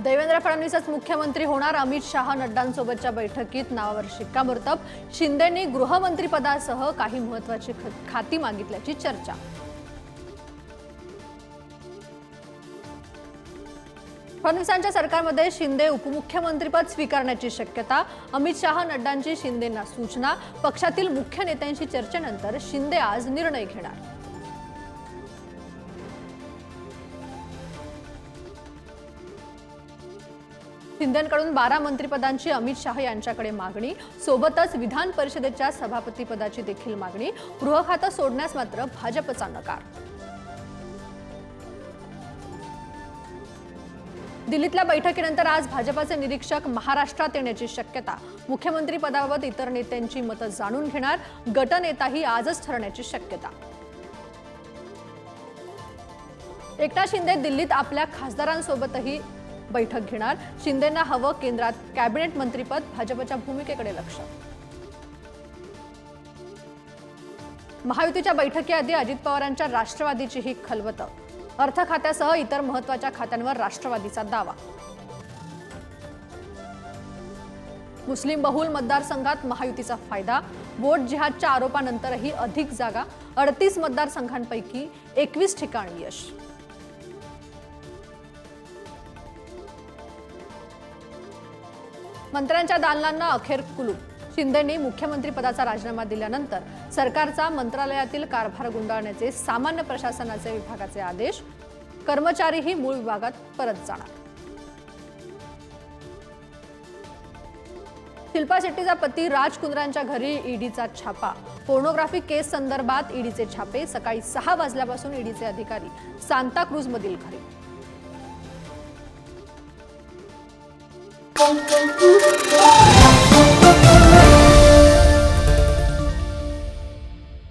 देवेंद्र फडणवीसच मुख्यमंत्री होणार, अमित शहा नड्डांसोबतच्या बैठकीत नावावर शिक्कामोर्तब, शिंदेंनी गृहमंत्रीपदासह काही महत्त्वाची खाती मागितल्याची चर्चा। फडणवीसांच्या सरकारमध्ये शिंदे उपमुख्यमंत्रीपद स्वीकारण्याची शक्यता, अमित शहा नड्डांची शिंदेंना सूचना, पक्षातील मुख्य नेत्यांशी चर्चेनंतर शिंदे आज निर्णय घेणार। शिंदेंकडून 12 मंत्रिपदांची अमित शहा यांच्याकडे मागणी, सोबतच विधान परिषदेच्या सभापतीपदाची देखील मागणी, गृह खातं सोडण्यास मात्र भाजपचा नकार। दिल्लीतल्या बैठकीनंतर आज भाजपाचे निरीक्षक महाराष्ट्रात येण्याची शक्यता, मुख्यमंत्री पदाबाबत इतर नेत्यांची मतं जाणून घेणार, गटनेताही आजच ठरण्याची शक्यता। एकनाथ शिंदे दिल्लीत आपल्या खासदारांसोबतही बैठक घेणार, शिंदेंना हवं केंद्रात कॅबिनेट मंत्रीपद, भाजपच्या भूमिकेकडे लक्ष। महायुतीच्या बैठकीआधी अजित पवारांच्या राष्ट्रवादीची ही खलबतं, अर्थ खात्यासह इतर महत्त्वाच्या खात्यांवर राष्ट्रवादीचा दावा। मुस्लिम बहुल मतदारसंघात महायुतीचा फायदा, वोट जिहादच्या आरोपानंतरही अधिक जागा, 38 मतदारसंघांपैकी 21 ठिकाणी यश। मंत्र्यांच्या दालनांना अखेर कुलूप, शिंदेंनी मुख्यमंत्री पदाचा राजीनामा दिल्यानंतर सरकारचा मंत्रालयातील कारभार गुंडाळण्याचे सामान्य प्रशासनाचे विभागाचे आदेश, कर्मचारीही मूळ विभागात परत जाणार। शिल्पा शेट्टीचा पती राज कुंद्रांच्या घरी ईडीचा छापा, पोर्नोग्राफी केस संदर्भात ईडीचे छापे, सकाळी 6 वाजल्यापासून ईडीचे अधिकारी सांताक्रूज मधील घरी।